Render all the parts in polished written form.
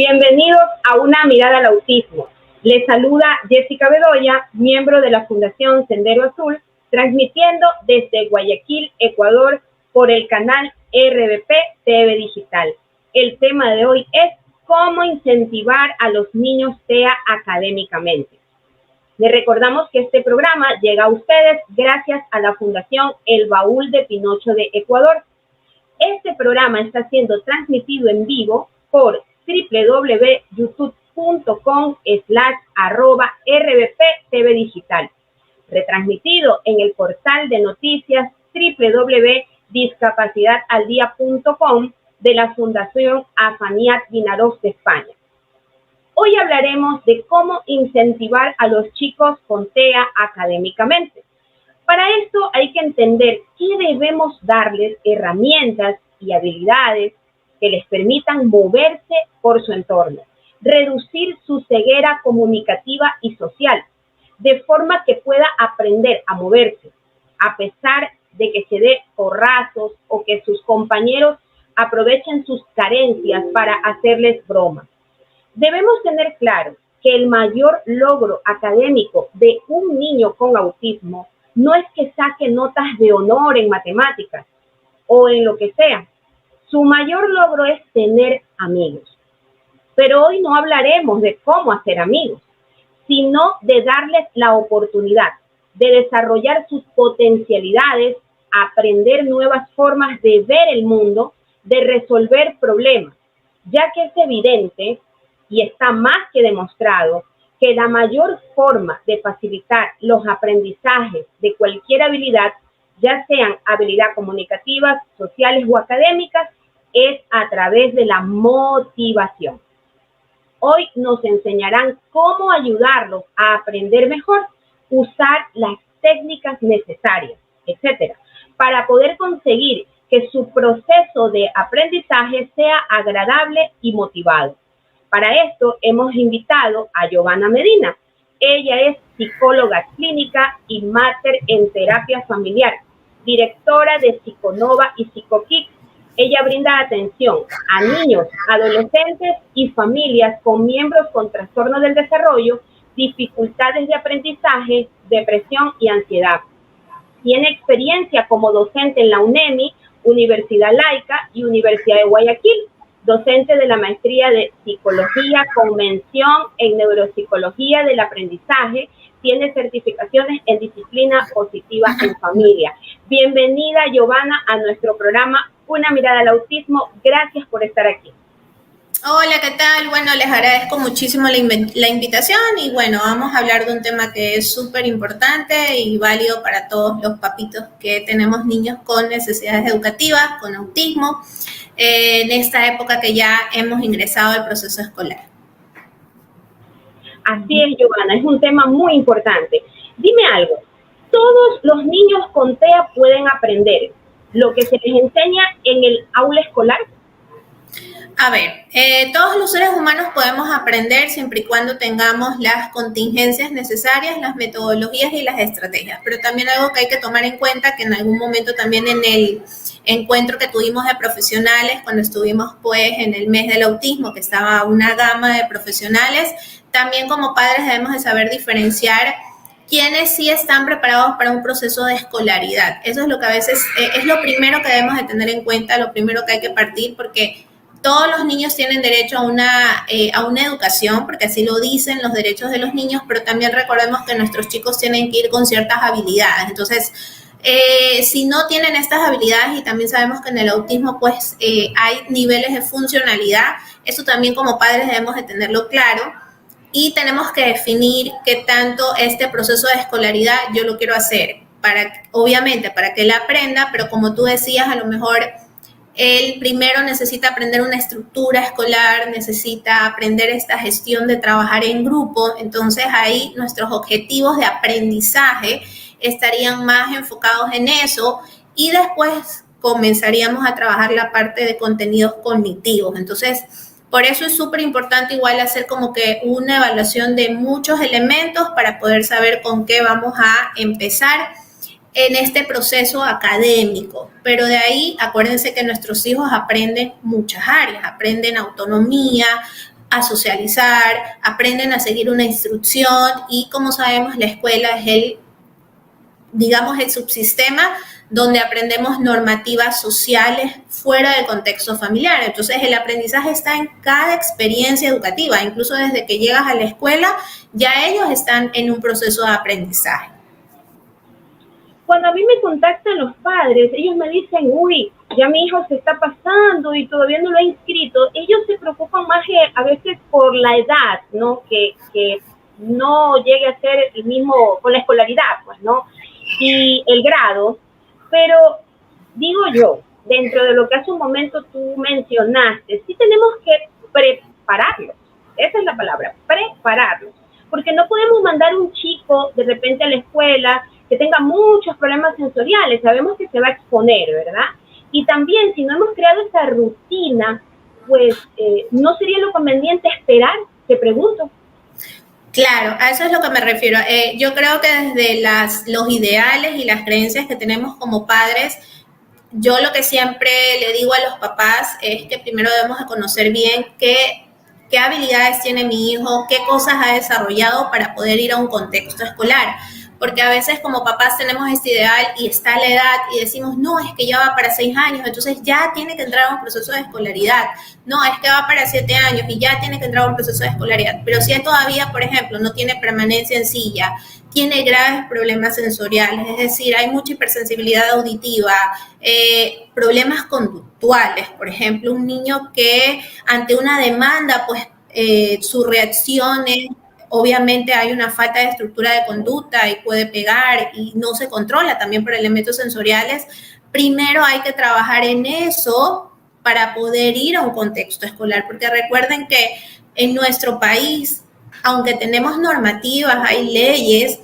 Bienvenidos a Una Mirada al Autismo. Les saluda Jessica Bedoya, miembro de la Fundación Sendero Azul, transmitiendo desde Guayaquil, Ecuador, por el canal RBP TV Digital. El tema de hoy es cómo incentivar a los niños TEA académicamente. Les recordamos que este programa llega a ustedes gracias a la Fundación El Baúl de Pinocho de Ecuador. Este programa está siendo transmitido en vivo por www.youtube.com/RBP Digital, retransmitido en el portal de noticias www.discapacidadaldia.com de la Fundación Afaniat Vinaroz de España. Hoy hablaremos de cómo incentivar a los chicos con TEA académicamente. Para esto hay que entender que debemos darles herramientas y habilidades que les permitan moverse por su entorno, reducir su ceguera comunicativa y social, de forma que pueda aprender a moverse, a pesar de que se dé porrazos o que sus compañeros aprovechen sus carencias para hacerles bromas. Debemos tener claro que el mayor logro académico de un niño con autismo no es que saque notas de honor en matemáticas o en lo que sea. Su mayor logro es tener amigos. Pero hoy no hablaremos de cómo hacer amigos, sino de darles la oportunidad de desarrollar sus potencialidades, aprender nuevas formas de ver el mundo, de resolver problemas, ya que es evidente y está más que demostrado que la mayor forma de facilitar los aprendizajes de cualquier habilidad, ya sean habilidades comunicativas, sociales o académicas, es a través de la motivación. Hoy nos enseñarán cómo ayudarlos a aprender mejor, usar las técnicas necesarias, etcétera, para poder conseguir que su proceso de aprendizaje sea agradable y motivado. Para esto hemos invitado a Giovanna Medina. Ella es psicóloga clínica y máster en terapia familiar, directora de Psiconova y PsicoKick. Ella brinda atención a niños, adolescentes y familias con miembros con trastorno del desarrollo, dificultades de aprendizaje, depresión y ansiedad. Tiene experiencia como docente en la UNEMI, Universidad Laica y Universidad de Guayaquil, docente de la maestría de Psicología con mención en Neuropsicología del Aprendizaje. Tiene certificaciones en disciplina positiva en familia. Bienvenida, Giovanna, a nuestro programa Una Mirada al Autismo. Gracias por estar aquí. Hola, ¿qué tal? Bueno, les agradezco muchísimo la invitación y bueno, vamos a hablar de un tema que es súper importante y válido para todos los papitos que tenemos niños con necesidades educativas, con autismo, en esta época que ya hemos ingresado al proceso escolar. Así es, Giovanna, es un tema muy importante. Dime algo, ¿todos los niños con TEA pueden aprender lo que se les enseña en el aula escolar? A ver, todos los seres humanos podemos aprender siempre y cuando tengamos las contingencias necesarias, las metodologías y las estrategias, pero también algo que hay que tomar en cuenta que en algún momento también en el encuentro que tuvimos de profesionales, cuando estuvimos pues en el mes del autismo, que estaba una gama de profesionales, también como padres debemos de saber diferenciar quienes sí están preparados para un proceso de escolaridad. Eso es lo que a veces es lo primero que debemos de tener en cuenta, lo primero que hay que partir, porque todos los niños tienen derecho a una educación, porque así lo dicen los derechos de los niños, pero también recordemos que nuestros chicos tienen que ir con ciertas habilidades. Entonces, si no tienen estas habilidades, y también sabemos que en el autismo pues hay niveles de funcionalidad, eso también como padres debemos de tenerlo claro y tenemos que definir qué tanto este proceso de escolaridad yo lo quiero hacer, obviamente para que él aprenda, pero como tú decías, a lo mejor él primero necesita aprender una estructura escolar, necesita aprender esta gestión de trabajar en grupo. Entonces ahí nuestros objetivos de aprendizaje estarían más enfocados en eso y después comenzaríamos a trabajar la parte de contenidos cognitivos. Entonces, por eso es súper importante igual hacer como que una evaluación de muchos elementos para poder saber con qué vamos a empezar en este proceso académico, pero de ahí acuérdense que nuestros hijos aprenden muchas áreas, aprenden autonomía, a socializar, aprenden a seguir una instrucción y como sabemos la escuela es el subsistema donde aprendemos normativas sociales fuera del contexto familiar. Entonces el aprendizaje está en cada experiencia educativa, incluso desde que llegas a la escuela, ya ellos están en un proceso de aprendizaje. Cuando a mí me contactan los padres, ellos me dicen, uy, ya mi hijo se está pasando y todavía no lo ha inscrito. Ellos se preocupan más a veces por la edad, ¿no? Que no llegue a ser el mismo con la escolaridad, pues, ¿no? Y el grado. Pero digo yo, dentro de lo que hace un momento tú mencionaste, sí tenemos que prepararlos. Esa es la palabra, prepararlos. Porque no podemos mandar un chico de repente a la escuela que tenga muchos problemas sensoriales, sabemos que se va a exponer, ¿verdad? Y también, si no hemos creado esa rutina, pues no sería lo conveniente esperar, te pregunto. Claro, a eso es lo que me refiero. Yo creo que desde los ideales y las creencias que tenemos como padres, yo lo que siempre le digo a los papás es que primero debemos de conocer bien qué habilidades tiene mi hijo, qué cosas ha desarrollado para poder ir a un contexto escolar. Porque a veces como papás tenemos este ideal y está la edad y decimos, no, es que ya va para 6 años, entonces ya tiene que entrar a un proceso de escolaridad. No, es que va para 7 años y ya tiene que entrar a un proceso de escolaridad. Pero si él todavía, por ejemplo, no tiene permanencia en silla, tiene graves problemas sensoriales, es decir, hay mucha hipersensibilidad auditiva, problemas conductuales, por ejemplo, un niño que ante una demanda, pues su reacción es, obviamente hay una falta de estructura de conducta y puede pegar y no se controla también por elementos sensoriales. Primero hay que trabajar en eso para poder ir a un contexto escolar, porque recuerden que en nuestro país, aunque tenemos normativas, hay leyes,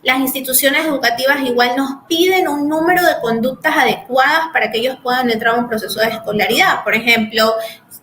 las instituciones educativas igual nos piden un número de conductas adecuadas para que ellos puedan entrar a un proceso de escolaridad. Por ejemplo,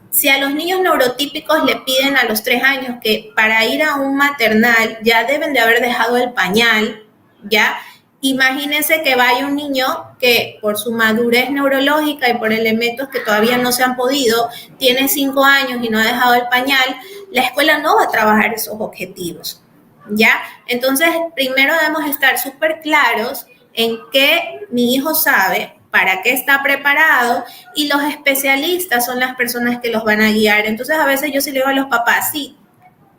si a los niños neurotípicos le piden a los 3 años que para ir a un maternal ya deben de haber dejado el pañal, ¿ya? Imagínense que vaya un niño que por su madurez neurológica y por elementos que todavía no se han podido, tiene 5 años y no ha dejado el pañal, la escuela no va a trabajar esos objetivos, ¿ya? Entonces, primero debemos estar súper claros en qué mi hijo sabe, para qué está preparado, y los especialistas son las personas que los van a guiar. Entonces, a veces yo sí le digo a los papás, sí,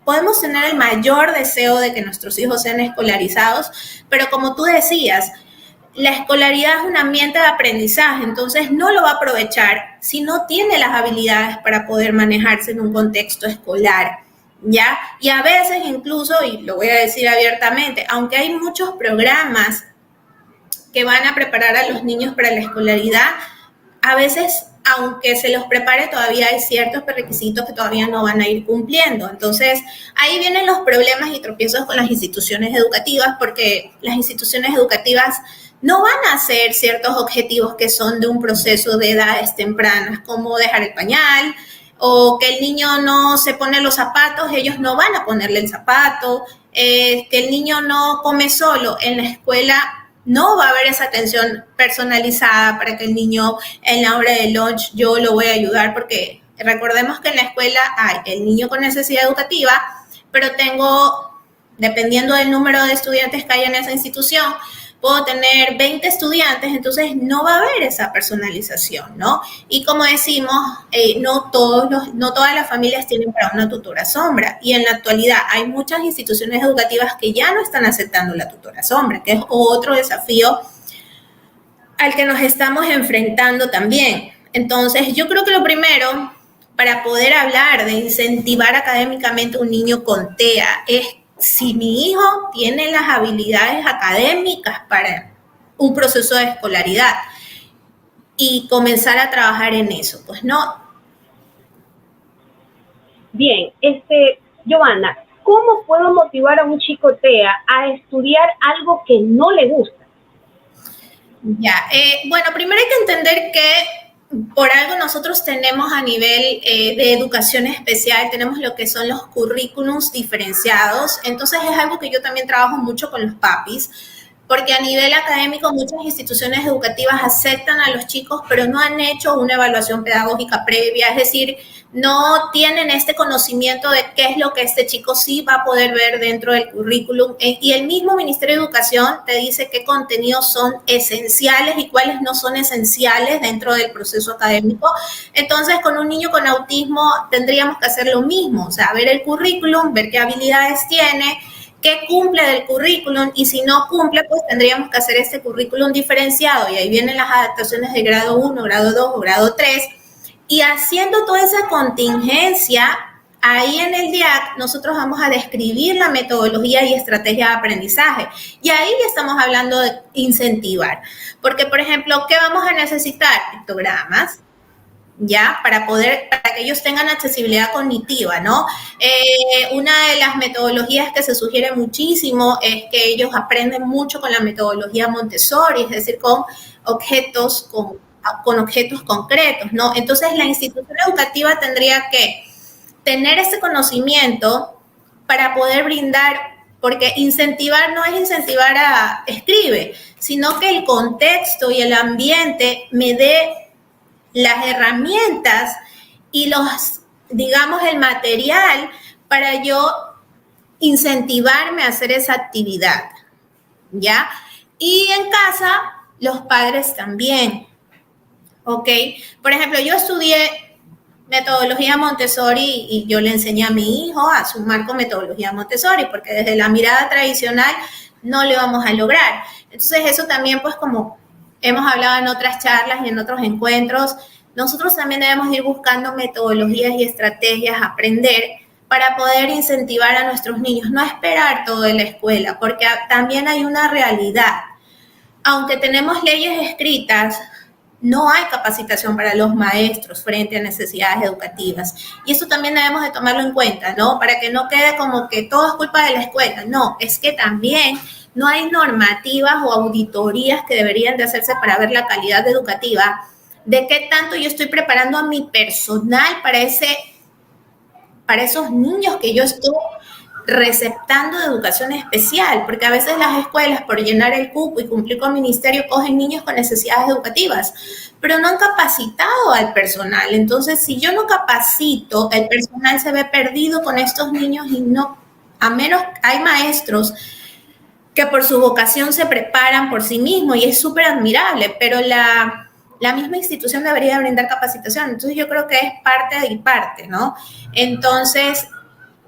podemos tener el mayor deseo de que nuestros hijos sean escolarizados, pero como tú decías, la escolaridad es un ambiente de aprendizaje, entonces no lo va a aprovechar si no tiene las habilidades para poder manejarse en un contexto escolar, ¿ya? Y a veces incluso, y lo voy a decir abiertamente, aunque hay muchos programas que van a preparar a los niños para la escolaridad, a veces, aunque se los prepare, todavía hay ciertos requisitos que todavía no van a ir cumpliendo. Entonces, ahí vienen los problemas y tropiezos con las instituciones educativas, porque las instituciones educativas no van a hacer ciertos objetivos que son de un proceso de edades tempranas, como dejar el pañal, o que el niño no se pone los zapatos, ellos no van a ponerle el zapato, que el niño no come solo en la escuela. No va a haber esa atención personalizada para que el niño en la hora de lunch yo lo voy a ayudar, porque recordemos que en la escuela hay el niño con necesidad educativa, pero tengo, dependiendo del número de estudiantes que hay en esa institución, puedo tener 20 estudiantes, entonces no va a haber esa personalización, ¿no? Y como decimos, no todas las familias tienen para una tutora sombra, y en la actualidad hay muchas instituciones educativas que ya no están aceptando la tutora sombra, que es otro desafío al que nos estamos enfrentando también. Entonces, yo creo que lo primero, para poder hablar de incentivar académicamente a un niño con TEA, es si mi hijo tiene las habilidades académicas para un proceso de escolaridad, y comenzar a trabajar en eso, pues no. Bien, Giovanna, ¿cómo puedo motivar a un chico TEA a estudiar algo que no le gusta? Ya, bueno, primero hay que entender que por algo nosotros tenemos a nivel de educación especial, tenemos lo que son los currículums diferenciados, entonces es algo que yo también trabajo mucho con los papis, porque a nivel académico muchas instituciones educativas aceptan a los chicos, pero no han hecho una evaluación pedagógica previa, es decir, no tienen este conocimiento de qué es lo que este chico sí va a poder ver dentro del currículum, y el mismo Ministerio de Educación te dice qué contenidos son esenciales y cuáles no son esenciales dentro del proceso académico. Entonces, con un niño con autismo tendríamos que hacer lo mismo, o sea, ver el currículum, ver qué habilidades tiene, qué cumple del currículum, y si no cumple, pues tendríamos que hacer este currículum diferenciado, y ahí vienen las adaptaciones de grado 1, grado 2 o grado 3, y haciendo toda esa contingencia, ahí en el DIAC nosotros vamos a describir la metodología y estrategia de aprendizaje, y ahí ya estamos hablando de incentivar, porque por ejemplo, ¿qué vamos a necesitar? Pictogramas, ¿ya? Para que ellos tengan accesibilidad cognitiva, ¿no? Una de las metodologías que se sugiere muchísimo es que ellos aprenden mucho con la metodología Montessori, es decir, con objetos, con objetos concretos, ¿no? Entonces, la institución educativa tendría que tener ese conocimiento para poder brindar, porque incentivar no es incentivar a escribe, sino que el contexto y el ambiente me dé las herramientas y digamos, el material para yo incentivarme a hacer esa actividad, ¿ya? Y en casa, los padres también, ¿ok? Por ejemplo, yo estudié metodología Montessori y yo le enseñé a mi hijo a sumar con metodología Montessori, porque desde la mirada tradicional no le vamos a lograr. Entonces, eso también, pues, como hemos hablado en otras charlas y en otros encuentros, nosotros también debemos ir buscando metodologías y estrategias, aprender para poder incentivar a nuestros niños, no esperar todo en la escuela, porque también hay una realidad. Aunque tenemos leyes escritas, no hay capacitación para los maestros frente a necesidades educativas. Y eso también debemos de tomarlo en cuenta, ¿no? Para que no quede como que todo es culpa de la escuela. No, es que también no hay normativas o auditorías que deberían de hacerse para ver la calidad educativa, de qué tanto yo estoy preparando a mi personal para esos niños que yo estoy receptando de educación especial, porque a veces las escuelas, por llenar el cupo y cumplir con el ministerio, cogen niños con necesidades educativas, pero no han capacitado al personal. Entonces, si yo no capacito, el personal se ve perdido con estos niños, y no, a menos hay maestros que por su vocación se preparan por sí mismos, y es súper admirable, pero la misma institución debería brindar capacitación. Entonces, yo creo que es parte y parte, ¿no? Entonces,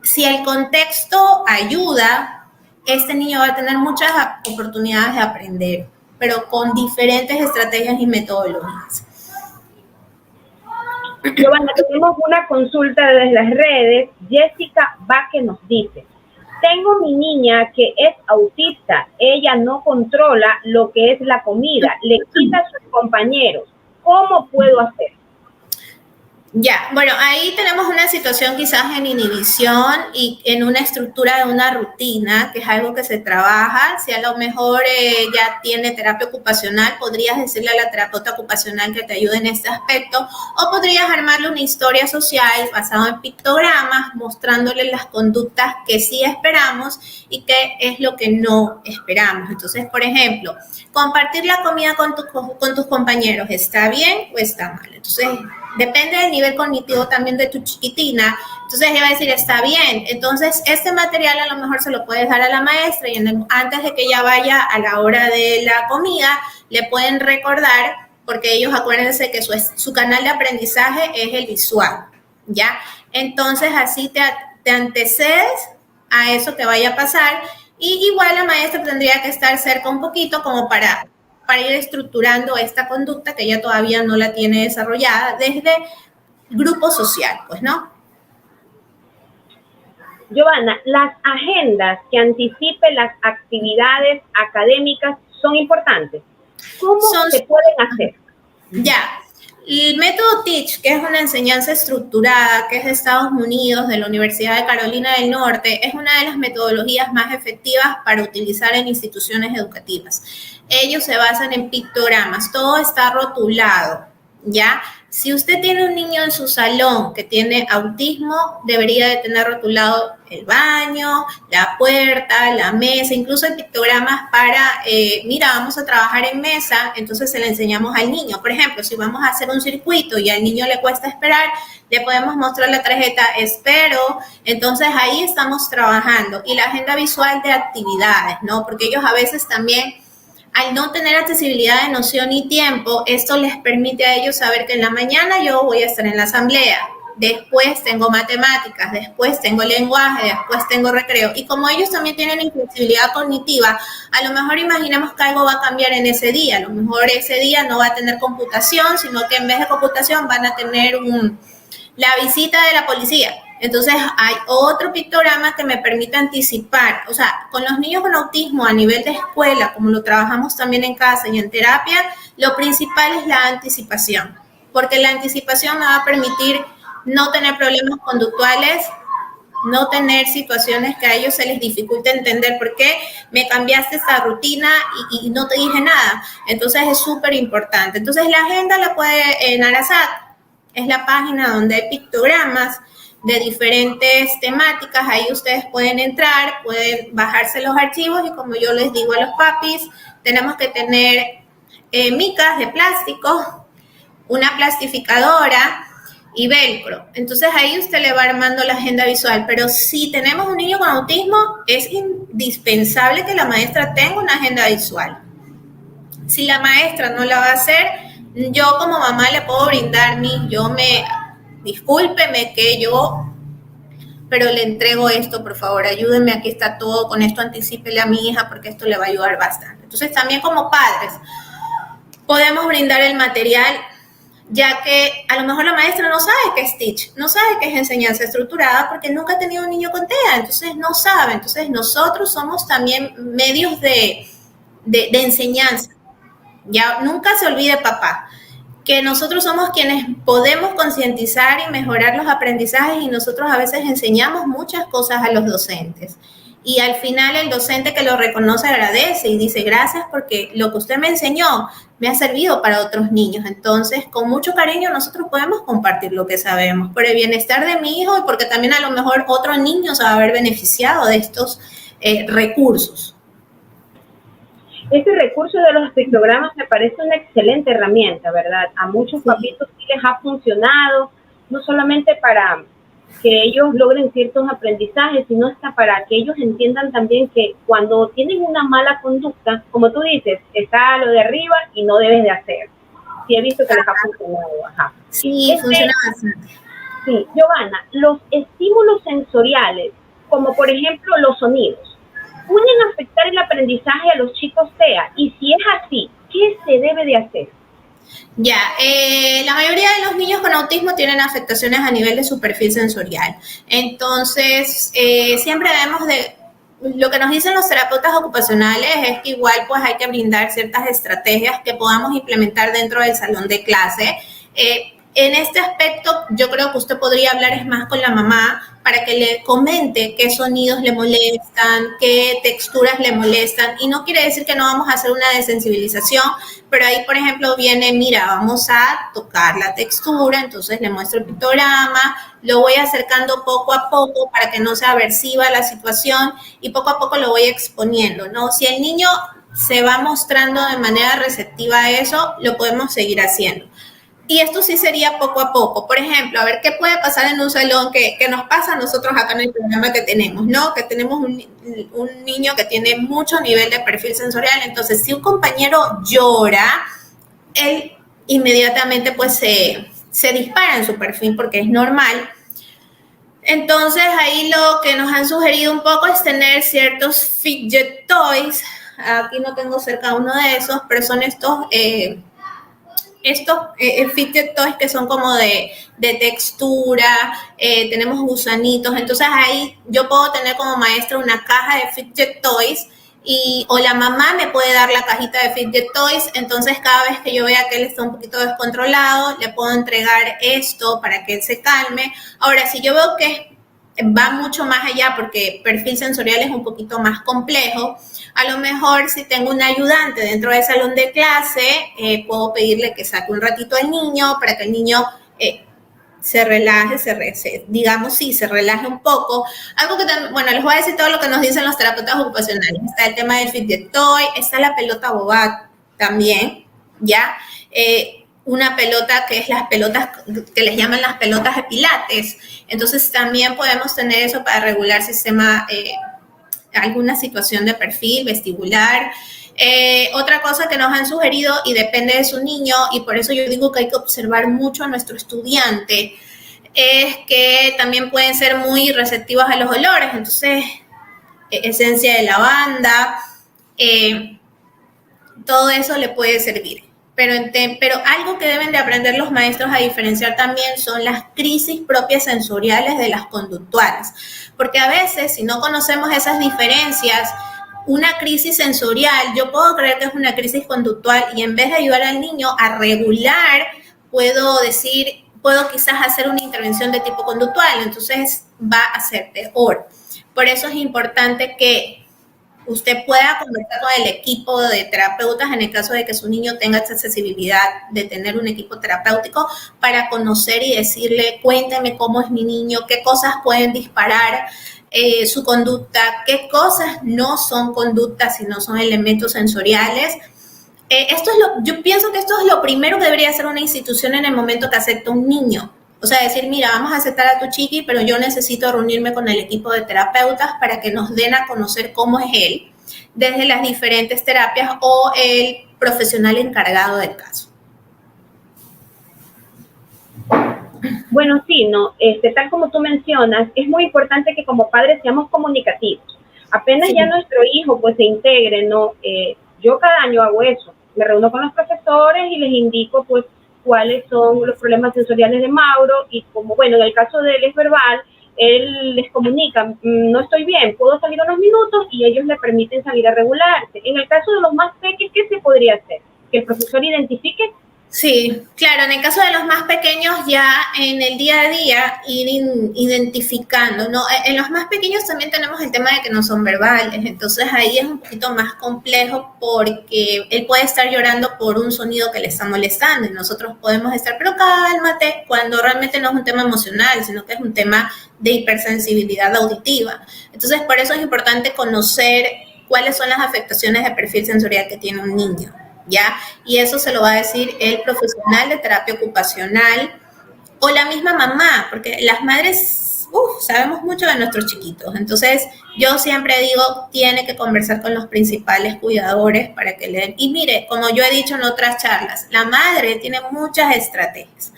si el contexto ayuda, este niño va a tener muchas oportunidades de aprender, pero con diferentes estrategias y metodologías. Giovanna, tenemos una consulta desde las redes. Jessica Vaque nos dice: tengo mi niña que es autista, ella no controla lo que es la comida, le quita a sus compañeros. ¿Cómo puedo hacer? Ya, bueno, ahí tenemos una situación quizás en inhibición y en una estructura de una rutina, que es algo que se trabaja. Si a lo mejor ya tiene terapia ocupacional, podrías decirle a la terapeuta ocupacional que te ayude en este aspecto, o podrías armarle una historia social basada en pictogramas, mostrándole las conductas que sí esperamos y qué es lo que no esperamos. Entonces, por ejemplo, compartir la comida con tus compañeros, ¿está bien o está mal? Entonces, depende del nivel cognitivo también de tu chiquitina. Entonces ella va a decir, está bien. Entonces este material a lo mejor se lo puedes dar a la maestra, y antes de que ella vaya a la hora de la comida, le pueden recordar, porque ellos, acuérdense que su canal de aprendizaje es el visual, ¿ya? Entonces así te antecedes a eso que vaya a pasar, y igual la maestra tendría que estar cerca un poquito como para ir estructurando esta conducta que ella todavía no la tiene desarrollada desde grupo social, pues, ¿no? Giovanna, las agendas que anticipen las actividades académicas son importantes. ¿Cómo se pueden hacer? Ya, el método Teach, que es una enseñanza estructurada, que es de Estados Unidos, de la Universidad de Carolina del Norte, es una de las metodologías más efectivas para utilizar en instituciones educativas. Ellos se basan en pictogramas, todo está rotulado, ¿ya? Si usted tiene un niño en su salón que tiene autismo, debería de tener rotulado el baño, la puerta, la mesa, incluso hay pictogramas para, mira, vamos a trabajar en mesa, entonces se le enseñamos al niño. Por ejemplo, si vamos a hacer un circuito y al niño le cuesta esperar, le podemos mostrar la tarjeta espero, entonces ahí estamos trabajando. Y la agenda visual de actividades, ¿no? Porque ellos a veces también, al no tener accesibilidad de noción y tiempo, esto les permite a ellos saber que en la mañana yo voy a estar en la asamblea, después tengo matemáticas, después tengo lenguaje, después tengo recreo. Y como ellos también tienen inflexibilidad cognitiva, a lo mejor imaginemos que algo va a cambiar en ese día. A lo mejor ese día no va a tener computación, sino que en vez de computación van a tener la visita de la policía. Entonces hay otro pictograma que me permite anticipar, o sea, con los niños con autismo a nivel de escuela, como lo trabajamos también en casa y en terapia, lo principal es la anticipación, porque la anticipación me va a permitir no tener problemas conductuales, no tener situaciones que a ellos se les dificulte entender por qué me cambiaste esta rutina y no te dije nada. Entonces es súper importante. Entonces la agenda la puede en Arasat, es la página donde hay pictogramas de diferentes temáticas, ahí ustedes pueden entrar, pueden bajarse los archivos y como yo les digo a los papis, tenemos que tener micas de plástico, una plastificadora y velcro. Entonces ahí usted le va armando la agenda visual, pero si tenemos un niño con autismo, es indispensable que la maestra tenga una agenda visual. Si la maestra no la va a hacer, yo como mamá le puedo brindar discúlpeme que pero le entrego esto, por favor, ayúdenme, aquí está todo, con esto anticípele a mi hija porque esto le va a ayudar bastante. Entonces también como padres podemos brindar el material, ya que a lo mejor la maestra no sabe qué es Teach, no sabe qué es enseñanza estructurada porque nunca ha tenido un niño con TEA, entonces no sabe. Entonces nosotros somos también medios de enseñanza. Ya nunca se olvide, papá, que nosotros somos quienes podemos concientizar y mejorar los aprendizajes y nosotros a veces enseñamos muchas cosas a los docentes. Y al final el docente que lo reconoce agradece y dice gracias porque lo que usted me enseñó me ha servido para otros niños. Entonces, con mucho cariño nosotros podemos compartir lo que sabemos por el bienestar de mi hijo y porque también a lo mejor otro niño se va a haber beneficiado de estos recursos. Este recurso de los pictogramas me parece una excelente herramienta, ¿verdad? A muchos papitos sí les ha funcionado, no solamente para que ellos logren ciertos aprendizajes, sino hasta para que ellos entiendan también que cuando tienen una mala conducta, como tú dices, está lo de arriba y no debes de hacer. Sí, he visto que les ha funcionado. Ajá. Sí, funciona bastante. Sí, Giovanna, los estímulos sensoriales, como por ejemplo los sonidos, ¿pueden afectar el aprendizaje a los chicos TEA? Y si es así, ¿qué se debe de hacer? Ya, la mayoría de los niños con autismo tienen afectaciones a nivel de su perfil sensorial. Entonces, siempre debemos de, lo que nos dicen los terapeutas ocupacionales es que igual pues hay que brindar ciertas estrategias que podamos implementar dentro del salón de clase. En este aspecto, yo creo que usted podría hablar es más con la mamá para que le comente qué sonidos le molestan, qué texturas le molestan. Y no quiere decir que no vamos a hacer una desensibilización, pero ahí, por ejemplo, viene, mira, vamos a tocar la textura, entonces le muestro el pictograma, lo voy acercando poco a poco para que no sea aversiva la situación y poco a poco lo voy exponiendo, ¿no? Si el niño se va mostrando de manera receptiva a eso, lo podemos seguir haciendo. Y esto sí sería poco a poco. Por ejemplo, a ver qué puede pasar en un salón que nos pasa a nosotros acá en el programa que tenemos, ¿no? Que tenemos un niño que tiene mucho nivel de perfil sensorial. Entonces, si un compañero llora, él inmediatamente pues se dispara en su perfil porque es normal. Entonces, ahí lo que nos han sugerido un poco es tener ciertos fidget toys. Aquí no tengo cerca uno de esos, pero son estos fidget toys que son como de textura, tenemos gusanitos, entonces ahí yo puedo tener como maestra una caja de fidget toys o la mamá me puede dar la cajita de fidget toys, entonces cada vez que yo vea que él está un poquito descontrolado, le puedo entregar esto para que él se calme. Ahora, si yo veo que es va mucho más allá porque perfil sensorial es un poquito más complejo. A lo mejor si tengo un ayudante dentro del salón de clase, puedo pedirle que saque un ratito al niño para que el niño se relaje, se relaje un poco. Algo que también, bueno, les voy a decir todo lo que nos dicen los terapeutas ocupacionales. Está el tema del fidget toy, está la pelota bobat también, ¿ya? Una pelota que es las pelotas que les llaman las pelotas de pilates. Entonces también podemos tener eso para regular sistema, alguna situación de perfil vestibular. Otra cosa que nos han sugerido y depende de su niño, y por eso yo digo que hay que observar mucho a nuestro estudiante, es que también pueden ser muy receptivos a los olores. Entonces, esencia de lavanda, todo eso le puede servir. Pero algo que deben de aprender los maestros a diferenciar también son las crisis propias sensoriales de las conductuales. Porque a veces, si no conocemos esas diferencias, una crisis sensorial, yo puedo creer que es una crisis conductual y en vez de ayudar al niño a regular, puedo quizás hacer una intervención de tipo conductual, entonces va a ser peor. Por eso es importante que usted pueda conversar con el equipo de terapeutas en el caso de que su niño tenga esa accesibilidad de tener un equipo terapéutico para conocer y decirle, cuénteme cómo es mi niño, qué cosas pueden disparar su conducta, qué cosas no son conductas, sino son elementos sensoriales. Yo pienso que esto es lo primero que debería hacer una institución en el momento que acepta un niño. O sea, decir, mira, vamos a aceptar a tu chiqui, pero yo necesito reunirme con el equipo de terapeutas para que nos den a conocer cómo es él, desde las diferentes terapias o el profesional encargado del caso. Bueno, sí, no, tal como tú mencionas, es muy importante que como padres seamos comunicativos. Apenas sí. Ya nuestro hijo pues se integre, ¿no? Yo cada año hago eso, me reúno con los profesores y les indico pues cuáles son los problemas sensoriales de Mauro y como, bueno, en el caso de él es verbal, él les comunica, no estoy bien, puedo salir unos minutos y ellos le permiten salir a regularse. En el caso de los más pequeños, ¿qué se podría hacer? Que el profesor identifique. Sí, claro, en el caso de los más pequeños ya en el día a día ir identificando, ¿no? En los más pequeños también tenemos el tema de que no son verbales, entonces ahí es un poquito más complejo porque él puede estar llorando por un sonido que le está molestando y nosotros podemos estar, pero cálmate, cuando realmente no es un tema emocional, sino que es un tema de hipersensibilidad auditiva. Entonces por eso es importante conocer cuáles son las afectaciones de perfil sensorial que tiene un niño. ¿Ya? Y eso se lo va a decir el profesional de terapia ocupacional o la misma mamá, porque las madres sabemos mucho de nuestros chiquitos. Entonces, yo siempre digo, tiene que conversar con los principales cuidadores para que le den. Y mire, como yo he dicho en otras charlas, la madre tiene muchas estrategias.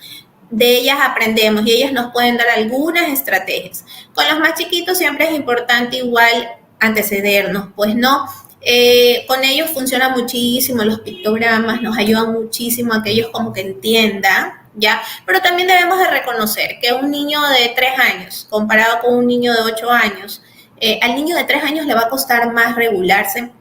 De ellas aprendemos y ellas nos pueden dar algunas estrategias. Con los más chiquitos siempre es importante igual antecedernos, pues no. Con ellos funciona muchísimo los pictogramas, nos ayudan muchísimo a que ellos como que entiendan, ¿ya? Pero también debemos de reconocer que un niño de 3 años, comparado con un niño de 8 años, al niño de 3 años le va a costar más regularse,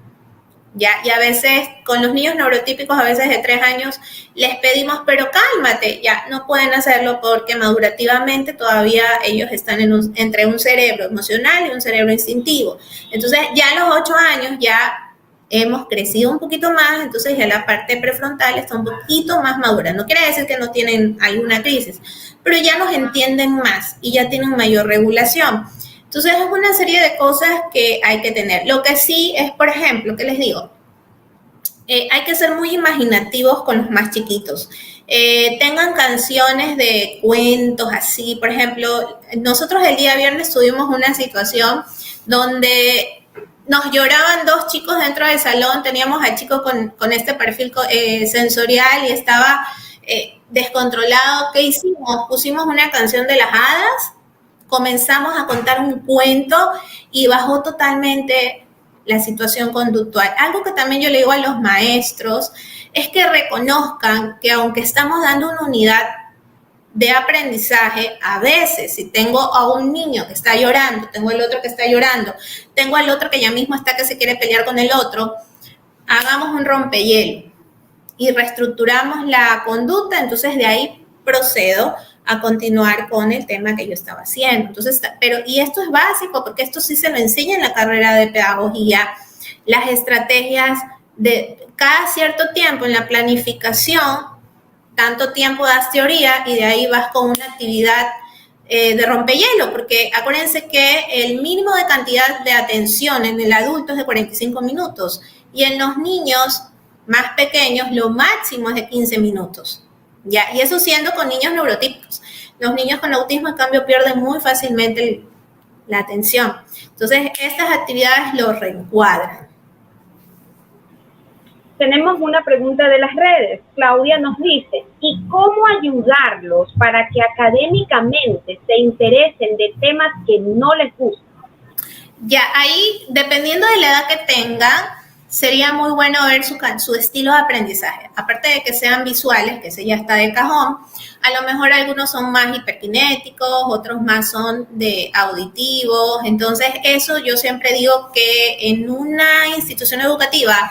¿ya? Y a veces, con los niños neurotípicos, a veces de 3 años, les pedimos, pero cálmate, ya, no pueden hacerlo porque madurativamente todavía ellos están entre un cerebro emocional y un cerebro instintivo. Entonces, ya a los 8 años ya hemos crecido un poquito más, entonces ya la parte prefrontal está un poquito más madura. No quiere decir que no tienen alguna crisis, pero ya nos entienden más y ya tienen mayor regulación. Entonces, es una serie de cosas que hay que tener. Lo que sí es, por ejemplo, ¿qué les digo? Hay que ser muy imaginativos con los más chiquitos. Tengan canciones de cuentos así. Por ejemplo, nosotros el día viernes tuvimos una situación donde nos lloraban 2 chicos dentro del salón. Teníamos al chico con este perfil sensorial y estaba descontrolado. ¿Qué hicimos? Pusimos una canción de las hadas. Comenzamos a contar un cuento y bajó totalmente la situación conductual. Algo que también yo le digo a los maestros es que reconozcan que aunque estamos dando una unidad de aprendizaje, a veces si tengo a un niño que está llorando, tengo el otro que está llorando, tengo al otro que ya mismo está que se quiere pelear con el otro, hagamos un rompehielo y reestructuramos la conducta, entonces de ahí procedo a continuar con el tema que yo estaba haciendo. Entonces, y esto es básico porque esto sí se lo enseña en la carrera de pedagogía, las estrategias de cada cierto tiempo en la planificación, tanto tiempo das teoría y de ahí vas con una actividad de rompehielo, porque acuérdense que el mínimo de cantidad de atención en el adulto es de 45 minutos y en los niños más pequeños lo máximo es de 15 minutos. ¿Ya? Y eso siendo con niños neurotípicos. Los niños con autismo, en cambio, pierden muy fácilmente la atención. Entonces, estas actividades lo reencuadran. Tenemos una pregunta de las redes. Claudia nos dice, ¿y cómo ayudarlos para que académicamente se interesen de temas que no les gustan? Ya, ahí, dependiendo de la edad que tengan, sería muy bueno ver su estilo de aprendizaje. Aparte de que sean visuales, que ese ya está de cajón, a lo mejor algunos son más hiperkinéticos, otros más son de auditivos. Entonces, eso yo siempre digo que en una institución educativa,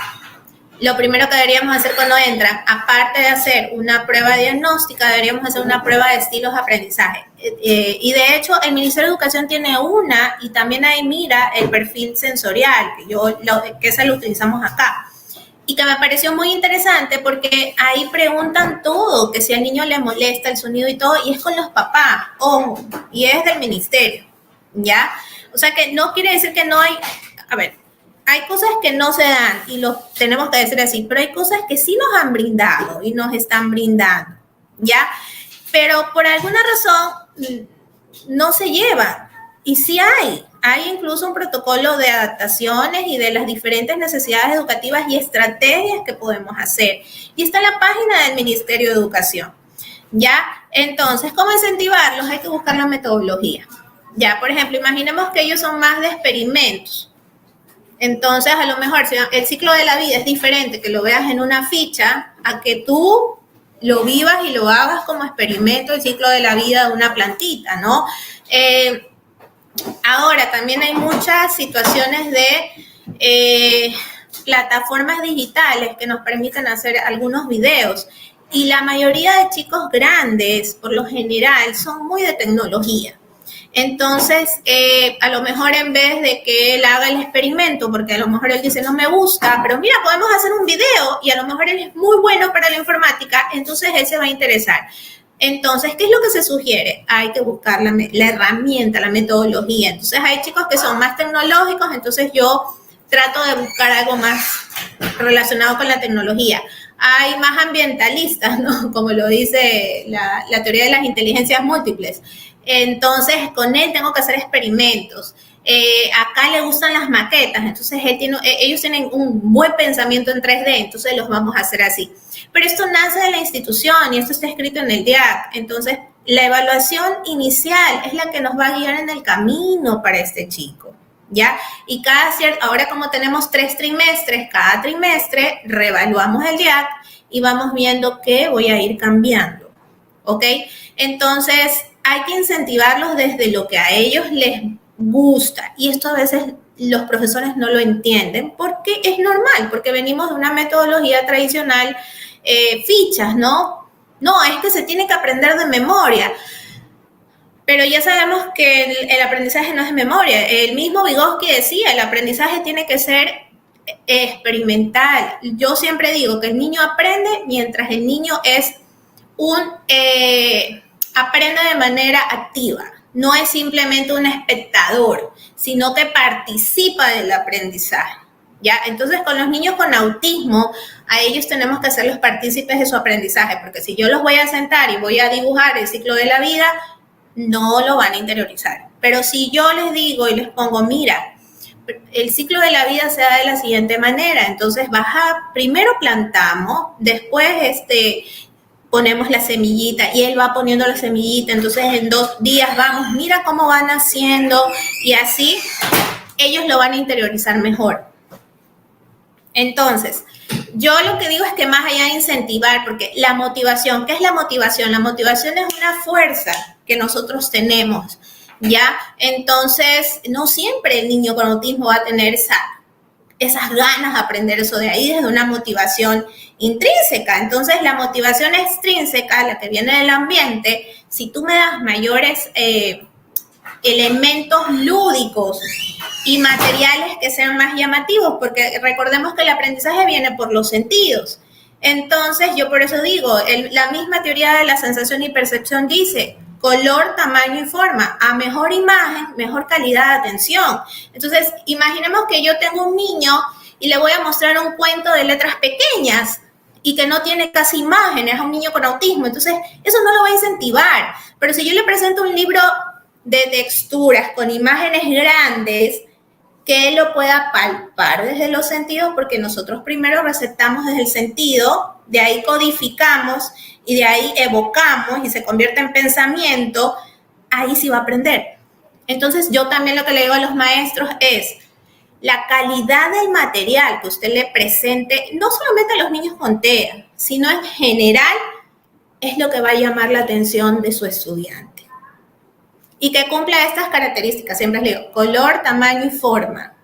lo primero que deberíamos hacer cuando entran, aparte de hacer una prueba diagnóstica, deberíamos hacer una prueba de estilos de aprendizaje. Y de hecho, el Ministerio de Educación tiene una y también ahí mira el perfil sensorial, que esa lo utilizamos acá. Y que me pareció muy interesante porque ahí preguntan todo, que si al niño le molesta el sonido y todo, y es con los papás, ojo, y es del ministerio, ¿ya? O sea que no quiere decir que no hay, a ver, hay cosas que no se dan y los tenemos que decir así, pero hay cosas que sí nos han brindado y nos están brindando, ¿ya? Pero por alguna razón no se llevan. Y sí hay incluso un protocolo de adaptaciones y de las diferentes necesidades educativas y estrategias que podemos hacer. Y está en la página del Ministerio de Educación, ¿ya? Entonces, ¿cómo incentivarlos? Hay que buscar la metodología. Ya, por ejemplo, imaginemos que ellos son más de experimentos. Entonces, a lo mejor si el ciclo de la vida es diferente que lo veas en una ficha a que tú lo vivas y lo hagas como experimento, el ciclo de la vida de una plantita, ¿no? Ahora, también hay muchas situaciones de plataformas digitales que nos permiten hacer algunos videos. Y la mayoría de chicos grandes, por lo general, son muy de tecnología. Entonces, a lo mejor en vez de que él haga el experimento, porque a lo mejor él dice, no me gusta, pero mira, podemos hacer un video y a lo mejor él es muy bueno para la informática, entonces él se va a interesar. Entonces, ¿qué es lo que se sugiere? Hay que buscar la herramienta, la metodología. Entonces, hay chicos que son más tecnológicos, entonces yo trato de buscar algo más relacionado con la tecnología. Hay más ambientalistas, ¿no? Como lo dice la teoría de las inteligencias múltiples. Entonces, con él tengo que hacer experimentos. Acá le gustan las maquetas, entonces ellos tienen un buen pensamiento en 3D, entonces los vamos a hacer así. Pero esto nace de la institución y esto está escrito en el DIAC. Entonces, la evaluación inicial es la que nos va a guiar en el camino para este chico, ¿ya? Y ahora como tenemos 3 trimestres, cada trimestre reevaluamos el DIAC y vamos viendo qué voy a ir cambiando, ¿ok? Entonces, hay que incentivarlos desde lo que a ellos les gusta. Y esto a veces los profesores no lo entienden porque es normal, porque venimos de una metodología tradicional, fichas, ¿no? No, es que se tiene que aprender de memoria. Pero ya sabemos que el aprendizaje no es de memoria. El mismo Vygotsky decía, el aprendizaje tiene que ser experimental. Yo siempre digo que el niño aprende mientras el niño es aprende de manera activa, no es simplemente un espectador, sino que participa del aprendizaje, ¿ya? Entonces, con los niños con autismo, a ellos tenemos que hacerlos partícipes de su aprendizaje, porque si yo los voy a sentar y voy a dibujar el ciclo de la vida, no lo van a interiorizar. Pero si yo les digo y les pongo, mira, el ciclo de la vida se da de la siguiente manera, entonces primero plantamos, después ponemos la semillita y él va poniendo la semillita, entonces en 2 días vamos, mira cómo van haciendo y así ellos lo van a interiorizar mejor. Entonces, yo lo que digo es que más allá de incentivar, porque la motivación, ¿qué es la motivación? La motivación es una fuerza que nosotros tenemos, ¿ya? Entonces, no siempre el niño con autismo va a tener esas ganas de aprender eso de ahí desde una motivación intrínseca. Entonces, la motivación extrínseca, la que viene del ambiente, si tú me das mayores elementos lúdicos y materiales que sean más llamativos, porque recordemos que el aprendizaje viene por los sentidos. Entonces, yo por eso digo, la misma teoría de la sensación y percepción dice, color, tamaño y forma. A mejor imagen, mejor calidad de atención. Entonces, imaginemos que yo tengo un niño y le voy a mostrar un cuento de letras pequeñas y que no tiene casi imágenes, a un niño con autismo. Entonces, eso no lo va a incentivar. Pero si yo le presento un libro de texturas con imágenes grandes, que él lo pueda palpar desde los sentidos, porque nosotros primero receptamos desde el sentido, de ahí codificamos y de ahí evocamos y se convierte en pensamiento, ahí sí va a aprender. Entonces, yo también lo que le digo a los maestros es la calidad del material que usted le presente, no solamente a los niños con TEA, sino en general, es lo que va a llamar la atención de su estudiante. Y que cumpla estas características, siempre les digo, color, tamaño y forma.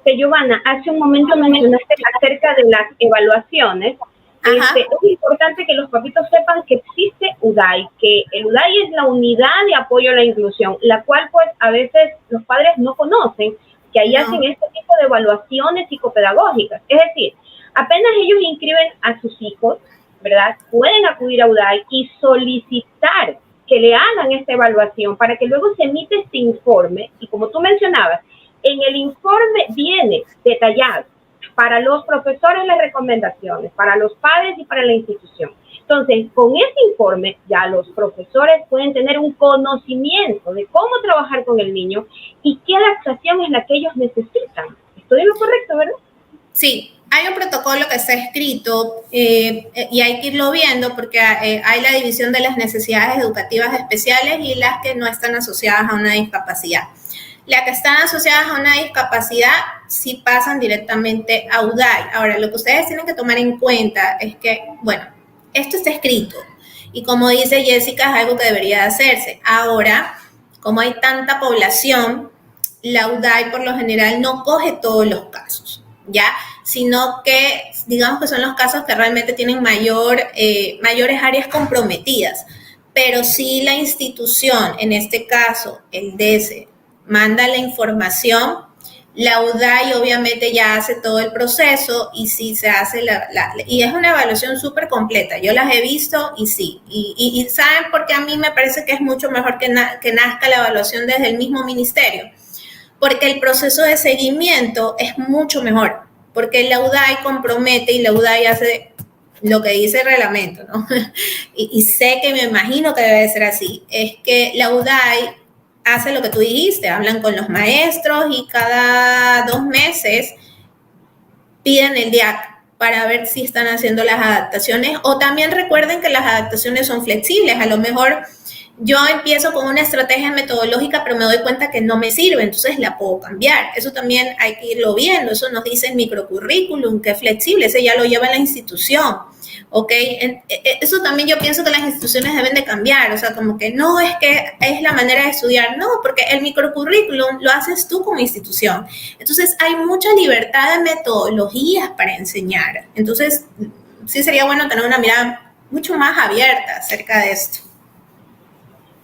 Giovanna, hace un momento mencionaste acerca de las evaluaciones. Es importante que los papitos sepan que existe UDAI, que el UDAI es la unidad de apoyo a la inclusión, la cual pues a veces los padres no conocen, que ahí hacen este tipo de evaluaciones psicopedagógicas. Es decir, apenas ellos inscriben a sus hijos, ¿verdad? Pueden acudir a UDAI y solicitar que le hagan esta evaluación para que luego se emite este informe. Y como tú mencionabas, en el informe viene detallado para los profesores las recomendaciones, para los padres y para la institución. Entonces, con este informe ya los profesores pueden tener un conocimiento de cómo trabajar con el niño y qué adaptación es la que ellos necesitan. ¿Estoy en lo correcto, verdad? Sí, hay un protocolo que está escrito y hay que irlo viendo porque hay la división de las necesidades educativas especiales y las que no están asociadas a una discapacidad. Las que están asociadas a una discapacidad sí pasan directamente a UDAI. Ahora, lo que ustedes tienen que tomar en cuenta es que, bueno, esto está escrito y como dice Jessica, es algo que debería hacerse. Ahora, como hay tanta población, la UDAI por lo general no coge todos los casos, ¿ya? Sino que digamos que son los casos que realmente tienen mayores áreas comprometidas. Pero sí la institución, en este caso el DESE, manda la información, la UDAI obviamente ya hace todo el proceso y sí se hace y es una evaluación súper completa. Yo las he visto y sí. Y ¿saben por qué a mí me parece que es mucho mejor que nazca la evaluación desde el mismo ministerio? Porque el proceso de seguimiento es mucho mejor, porque la UDAI compromete y la UDAI hace lo que dice el reglamento, ¿no? y sé que me imagino que debe ser así, es que la UDAI hace lo que tú dijiste, hablan con los maestros y cada 2 meses piden el DIAC para ver si están haciendo las adaptaciones, o también recuerden que las adaptaciones son flexibles. A lo mejor yo empiezo con una estrategia metodológica, pero me doy cuenta que no me sirve, entonces la puedo cambiar. Eso también hay que irlo viendo, eso nos dice el microcurrículum, que es flexible, ese ya lo lleva la institución, ¿ok? Eso también yo pienso que las instituciones deben de cambiar, o sea, como que no es que es la manera de estudiar, no, porque el microcurrículum lo haces tú como institución. Entonces hay mucha libertad de metodologías para enseñar, entonces sí sería bueno tener una mirada mucho más abierta acerca de esto.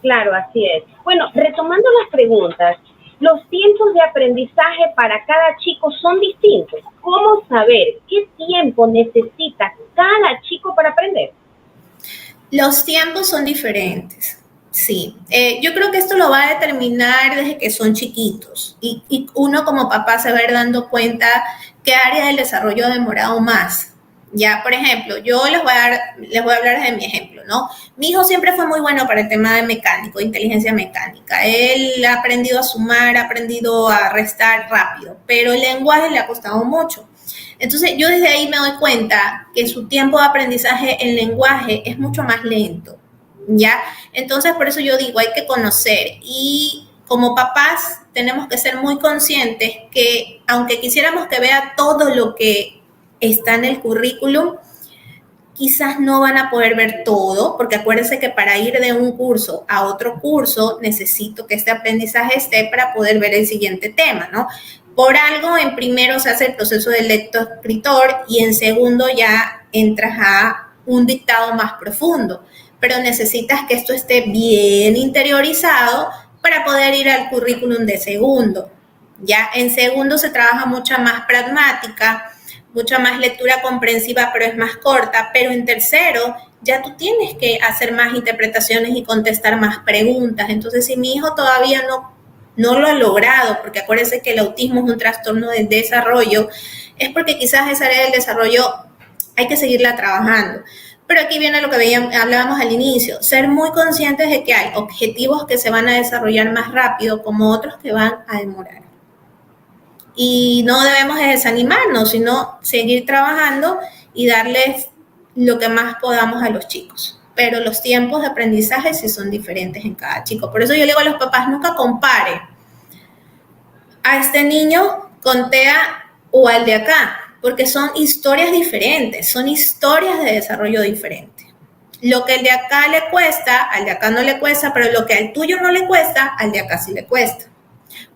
Claro, así es. Bueno, retomando las preguntas, los tiempos de aprendizaje para cada chico son distintos. ¿Cómo saber qué tiempo necesita cada chico para aprender? Los tiempos son diferentes, sí. Yo creo que esto lo va a determinar desde que son chiquitos y uno como papá se va a ir dando cuenta qué área del desarrollo ha demorado más. Ya, por ejemplo, yo les voy a hablar de mi ejemplo, ¿no? Mi hijo siempre fue muy bueno para el tema de mecánico, inteligencia mecánica. Él ha aprendido a sumar, ha aprendido a restar rápido, pero el lenguaje le ha costado mucho. Entonces, yo desde ahí me doy cuenta que su tiempo de aprendizaje en lenguaje es mucho más lento, ¿ya? Entonces, por eso yo digo, hay que conocer y como papás tenemos que ser muy conscientes que aunque quisiéramos que vea todo lo que está en el currículum, quizás no van a poder ver todo, porque acuérdense que para ir de un curso a otro curso necesito que este aprendizaje esté para poder ver el siguiente tema, ¿no? Por algo, en primero se hace el proceso del lector-escritor y en segundo ya entras a un dictado más profundo, pero necesitas que esto esté bien interiorizado para poder ir al currículum de segundo. Ya en segundo se trabaja mucha más pragmática, mucha más lectura comprensiva, pero es más corta, pero en tercero ya tú tienes que hacer más interpretaciones y contestar más preguntas. Entonces, si mi hijo todavía no lo ha logrado, porque acuérdense que el autismo es un trastorno del desarrollo, es porque quizás esa área del desarrollo hay que seguirla trabajando. Pero aquí viene lo que hablábamos al inicio, ser muy conscientes de que hay objetivos que se van a desarrollar más rápido, como otros que van a demorar. Y no debemos desanimarnos, sino seguir trabajando y darles lo que más podamos a los chicos. Pero los tiempos de aprendizaje sí son diferentes en cada chico. Por eso yo le digo a los papás, nunca compare a este niño con TEA o al de acá, porque son historias diferentes, son historias de desarrollo diferentes. Lo que el de acá le cuesta, al de acá no le cuesta, pero lo que al tuyo no le cuesta, al de acá sí le cuesta.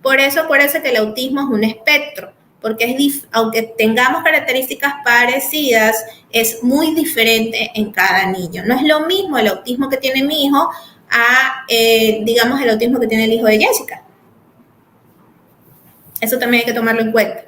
Por eso acuérdense que el autismo es un espectro, porque aunque tengamos características parecidas, es muy diferente en cada niño. No es lo mismo el autismo que tiene mi hijo a, digamos, el autismo que tiene el hijo de Jessica. Eso también hay que tomarlo en cuenta.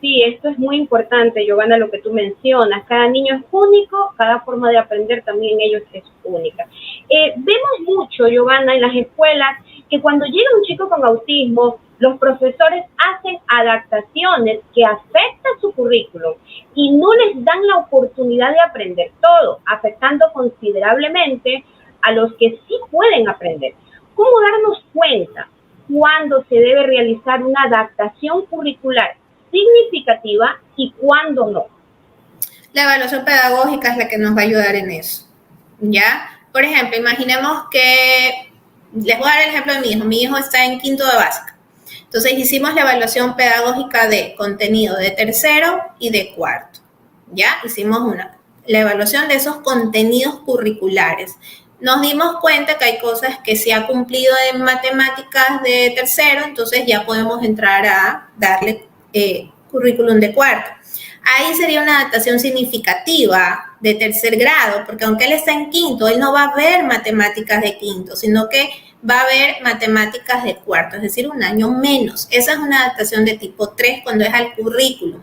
Sí, esto es muy importante, Giovanna, lo que tú mencionas. Cada niño es único, cada forma de aprender también ellos es única. Vemos mucho, Giovanna, en las escuelas que cuando llega un chico con autismo, los profesores hacen adaptaciones que afectan su currículum y no les dan la oportunidad de aprender todo, afectando considerablemente a los que sí pueden aprender. ¿Cómo darnos cuenta cuándo se debe realizar una adaptación curricular significativa y cuándo no? La evaluación pedagógica es la que nos va a ayudar en eso, ¿ya? Por ejemplo, imaginemos que, les voy a dar el ejemplo de mi hijo está en quinto de básica. Entonces hicimos la evaluación pedagógica de contenido de tercero y de cuarto, ¿ya? Hicimos la evaluación de esos contenidos curriculares. Nos dimos cuenta que hay cosas que se ha cumplido en matemáticas de tercero, entonces ya podemos entrar a darle currículum de cuarto. Ahí sería una adaptación significativa de tercer grado, porque aunque él está en quinto, él no va a ver matemáticas de quinto, sino que va a ver matemáticas de cuarto, es decir, un año menos. Esa es una adaptación de tipo 3 cuando es al currículum.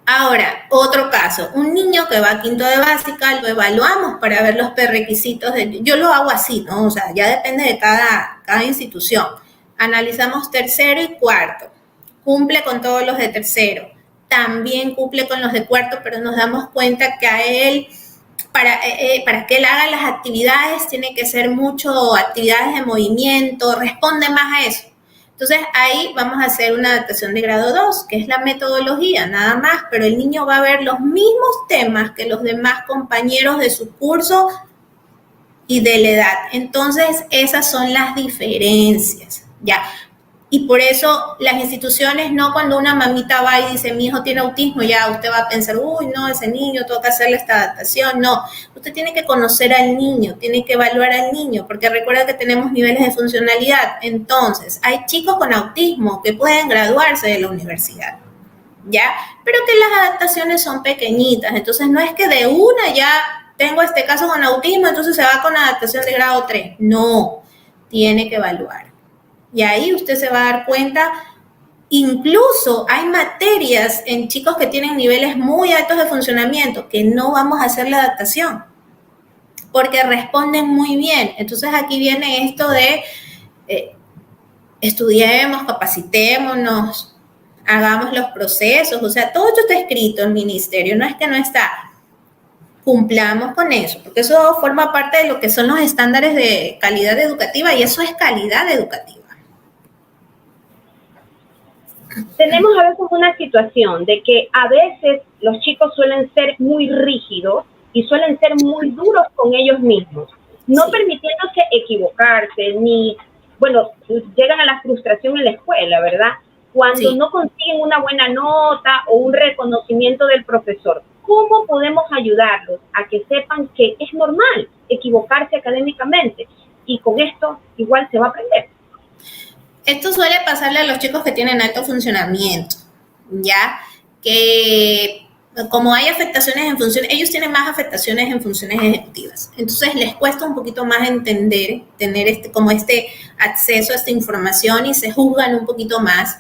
Ahora, otro caso, un niño que va a quinto de básica, lo evaluamos para ver los prerequisitos. Yo lo hago así, ¿no? O sea, ya depende de cada institución. Analizamos tercero y cuarto. Cumple con todos los de tercero. También cumple con los de cuarto, pero nos damos cuenta que a él, para que él haga las actividades, tiene que ser mucho actividades de movimiento, responde más a eso. Entonces, ahí vamos a hacer una adaptación de grado 2, que es la metodología, nada más, pero el niño va a ver los mismos temas que los demás compañeros de su curso y de la edad. Entonces, esas son las diferencias, ¿ya? Y por eso las instituciones, no cuando una mamita va y dice, mi hijo tiene autismo, ya usted va a pensar, uy, no, ese niño, tengo que hacerle esta adaptación. No, usted tiene que conocer al niño, tiene que evaluar al niño, porque recuerda que tenemos niveles de funcionalidad. Entonces, hay chicos con autismo que pueden graduarse de la universidad, ¿ya? Pero que las adaptaciones son pequeñitas. Entonces, no es que de una ya tengo este caso con autismo, entonces se va con adaptación de grado 3. No, tiene que evaluar. Y ahí usted se va a dar cuenta, incluso hay materias en chicos que tienen niveles muy altos de funcionamiento que no vamos a hacer la adaptación porque responden muy bien. Entonces aquí viene esto de estudiemos, capacitémonos, hagamos los procesos, o sea, todo esto está escrito en el ministerio, no es que no está. Cumplamos con eso, porque eso forma parte de lo que son los estándares de calidad educativa y eso es calidad educativa. Tenemos a veces una situación de que a veces los chicos suelen ser muy rígidos y suelen ser muy duros con ellos mismos, no permitiéndose equivocarse, ni, bueno, llegan a la frustración en la escuela, ¿verdad? Cuando no consiguen una buena nota o un reconocimiento del profesor. ¿Cómo podemos ayudarlos a que sepan que es normal equivocarse académicamente? Y con esto igual se va a aprender. Esto suele pasarle a los chicos que tienen alto funcionamiento, ¿ya? Que como hay afectaciones en funciones, ellos tienen más afectaciones en funciones ejecutivas. Entonces les cuesta un poquito más entender, tener como este acceso a esta información y se juzgan un poquito más.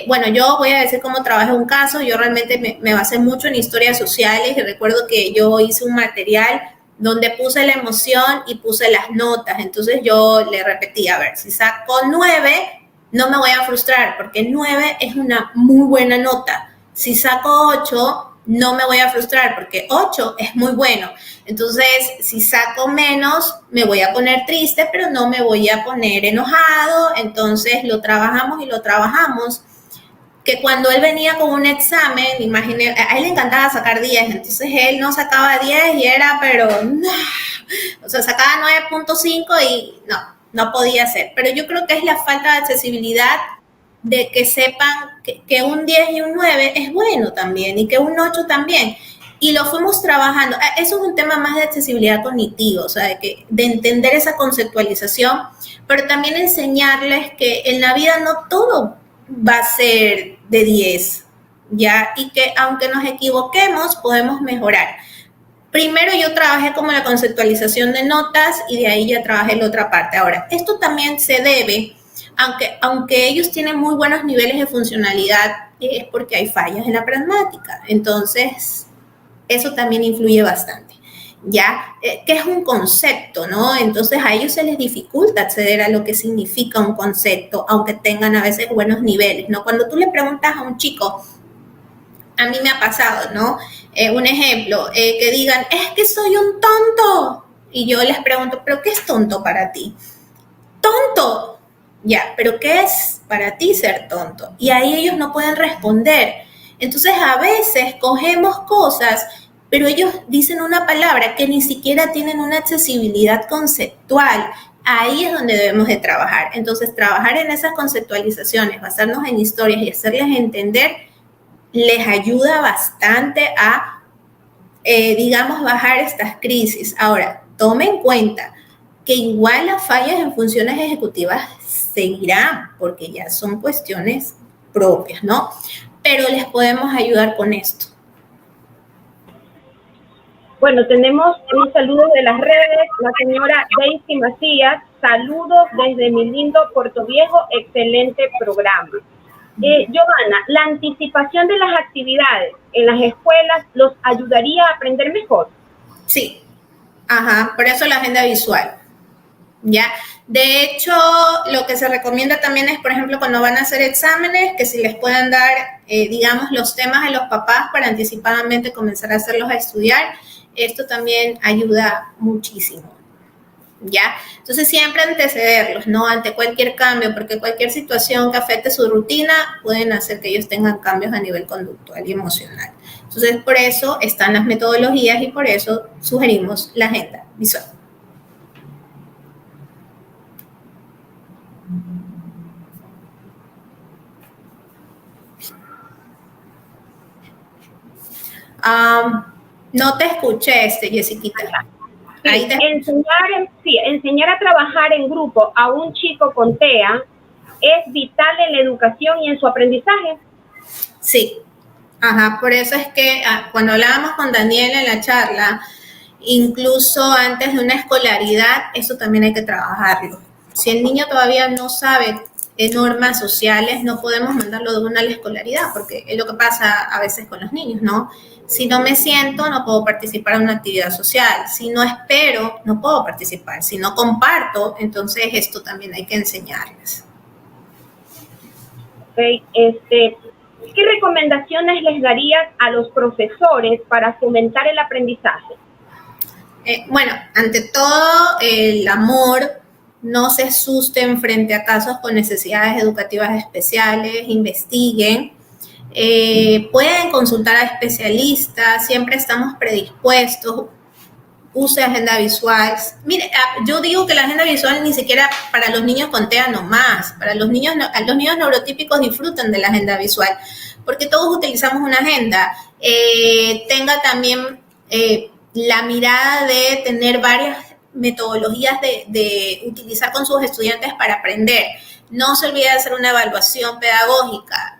Bueno, yo voy a decir cómo trabajé un caso. Yo realmente me basé mucho en historias sociales y recuerdo que yo hice un material donde puse la emoción y puse las notas. Entonces yo le repetí, a ver, si saco 9, no me voy a frustrar porque 9 es una muy buena nota. Si saco 8, no me voy a frustrar porque 8 es muy bueno. Entonces, si saco menos, me voy a poner triste, pero no me voy a poner enojado. Entonces, lo trabajamos y lo trabajamos. Que cuando él venía con un examen, imaginé, a él le encantaba sacar 10, entonces él no sacaba 10 y era, pero no, o sea, sacaba 9.5 y no podía ser. Pero yo creo que es la falta de accesibilidad de que sepan que un 10 y un 9 es bueno también y que un 8 también. Y lo fuimos trabajando. Eso es un tema más de accesibilidad cognitiva, o sea, de entender esa conceptualización, pero también enseñarles que en la vida no todo va a ser de 10, ¿ya? Y que aunque nos equivoquemos, podemos mejorar. Primero yo trabajé como la conceptualización de notas y de ahí ya trabajé la otra parte. Ahora, esto también se debe, aunque ellos tienen muy buenos niveles de funcionalidad, es porque hay fallas en la pragmática. Entonces, eso también influye bastante. ¿Ya? Que es un concepto, ¿no? Entonces a ellos se les dificulta acceder a lo que significa un concepto, aunque tengan a veces buenos niveles, ¿no? Cuando tú le preguntas a un chico, a mí me ha pasado, ¿no? Un ejemplo, que digan, es que soy un tonto. Y yo les pregunto, ¿pero qué es tonto para ti? ¡Tonto! Ya, ¿pero qué es para ti ser tonto? Y ahí ellos no pueden responder. Entonces a veces cogemos cosas, pero ellos dicen una palabra que ni siquiera tienen una accesibilidad conceptual. Ahí es donde debemos de trabajar. Entonces, trabajar en esas conceptualizaciones, basarnos en historias y hacerles entender, les ayuda bastante a, digamos, bajar estas crisis. Ahora, tome en cuenta que igual las fallas en funciones ejecutivas seguirán, porque ya son cuestiones propias, ¿no? Pero les podemos ayudar con esto. Bueno, tenemos un saludo de las redes, la señora Daisy Macías, saludos desde mi lindo Puerto Viejo, excelente programa. Giovanna, la anticipación de las actividades en las escuelas los ayudaría a aprender mejor. Sí, ajá, por eso la agenda visual, ¿ya? De hecho, lo que se recomienda también es, por ejemplo, cuando van a hacer exámenes, que si les puedan dar, digamos, los temas a los papás para anticipadamente comenzar a hacerlos a estudiar. Esto también ayuda muchísimo, ¿ya? Entonces, siempre antecederlos, ¿no? Ante cualquier cambio, porque cualquier situación que afecte su rutina pueden hacer que ellos tengan cambios a nivel conductual y emocional. Entonces, por eso están las metodologías y por eso sugerimos la agenda visual. No te escuché, Jessiquita. Enseñar a trabajar en grupo a un chico con TEA es vital en la educación y en su aprendizaje. Sí, ajá, por eso es que cuando hablábamos con Daniel en la charla, incluso antes de una escolaridad, eso también hay que trabajarlo. Si el niño todavía no sabe normas sociales, no podemos mandarlo de una a la escolaridad, porque es lo que pasa a veces con los niños, ¿no? Si no me siento, no puedo participar en una actividad social. Si no espero, no puedo participar. Si no comparto, entonces esto también hay que enseñarles. Okay. ¿Qué recomendaciones les darías a los profesores para fomentar el aprendizaje? Bueno, ante todo, el amor. No se asusten frente a casos con necesidades educativas especiales, investiguen. Pueden consultar a especialistas, siempre estamos predispuestos, use agenda visual. Mire, yo digo que la agenda visual ni siquiera para los niños con TEA nomás, para los niños neurotípicos disfrutan de la agenda visual, porque todos utilizamos una agenda, tenga también la mirada de tener varias metodologías de utilizar con sus estudiantes para aprender. No se olvide de hacer una evaluación pedagógica,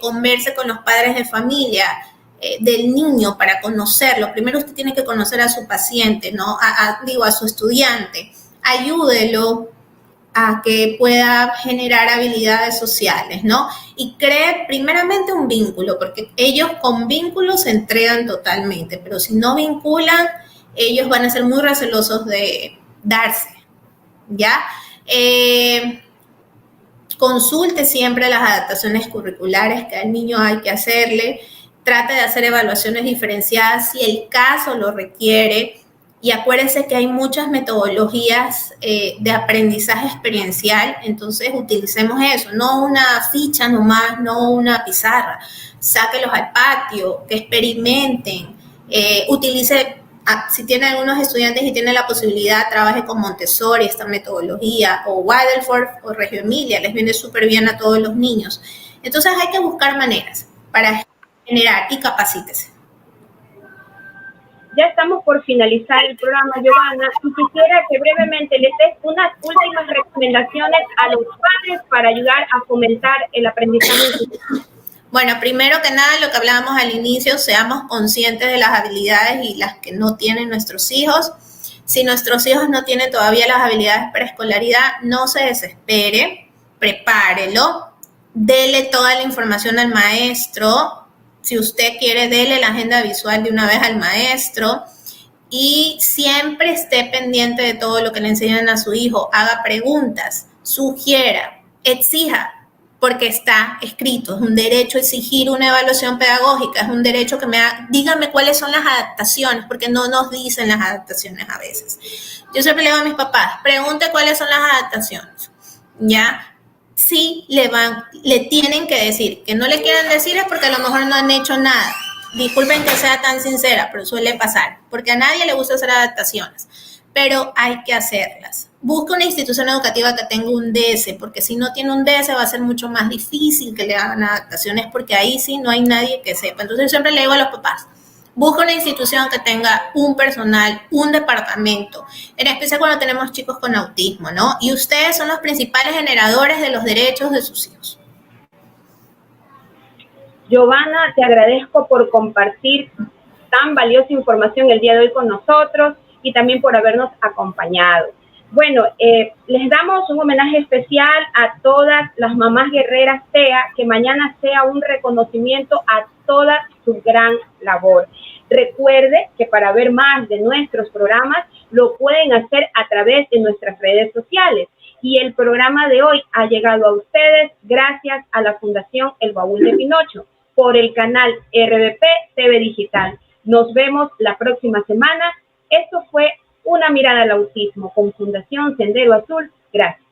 converse con los padres de familia del niño para conocerlo. Primero usted tiene que conocer a su paciente, ¿no? A su estudiante. Ayúdelo a que pueda generar habilidades sociales, ¿no? Y cree primeramente un vínculo, porque ellos con vínculos se entregan totalmente, pero si no vinculan, ellos van a ser muy recelosos de darse, ¿ya? Consulte siempre las adaptaciones curriculares que al niño hay que hacerle, trate de hacer evaluaciones diferenciadas si el caso lo requiere, y acuérdense que hay muchas metodologías de aprendizaje experiencial, entonces utilicemos eso, no una ficha nomás, no una pizarra, sáquelos al patio, que experimenten, utilice, si tiene algunos estudiantes y tiene la posibilidad, trabaje con Montessori, esta metodología, o Waldorf o Reggio Emilia, les viene súper bien a todos los niños. Entonces hay que buscar maneras para generar y capacítese. Ya estamos por finalizar el programa, Giovanna, y quisiera que brevemente les des unas últimas recomendaciones a los padres para ayudar a fomentar el aprendizaje. Bueno, primero que nada, lo que hablábamos al inicio, seamos conscientes de las habilidades y las que no tienen nuestros hijos. Si nuestros hijos no tienen todavía las habilidades para escolaridad, no se desespere, prepárelo, dele toda la información al maestro. Si usted quiere, dele la agenda visual de una vez al maestro y siempre esté pendiente de todo lo que le enseñan a su hijo. Haga preguntas, sugiera, exija, porque está escrito. Es un derecho exigir una evaluación pedagógica, es un derecho que dígame cuáles son las adaptaciones, porque no nos dicen las adaptaciones a veces. Yo siempre le digo a mis papás, pregunte cuáles son las adaptaciones, ¿ya? Sí, le tienen que decir. Que no le quieren decir es porque a lo mejor no han hecho nada. Disculpen que sea tan sincera, pero suele pasar, porque a nadie le gusta hacer adaptaciones, pero hay que hacerlas. Busca una institución educativa que tenga un DS, porque si no tiene un DS va a ser mucho más difícil que le hagan adaptaciones, porque ahí sí no hay nadie que sepa. Entonces yo siempre le digo a los papás, busca una institución que tenga un personal, un departamento, en especial cuando tenemos chicos con autismo, ¿no? Y ustedes son los principales generadores de los derechos de sus hijos. Giovanna, te agradezco por compartir tan valiosa información el día de hoy con nosotros y también por habernos acompañado. Bueno, les damos un homenaje especial a todas las mamás guerreras TEA, que mañana sea un reconocimiento a toda su gran labor. Recuerde que para ver más de nuestros programas lo pueden hacer a través de nuestras redes sociales. Y el programa de hoy ha llegado a ustedes gracias a la Fundación El Baúl de Pinocho por el canal RBP TV Digital. Nos vemos la próxima semana. Esto fue Una mirada al autismo con Fundación Sendero Azul. Gracias.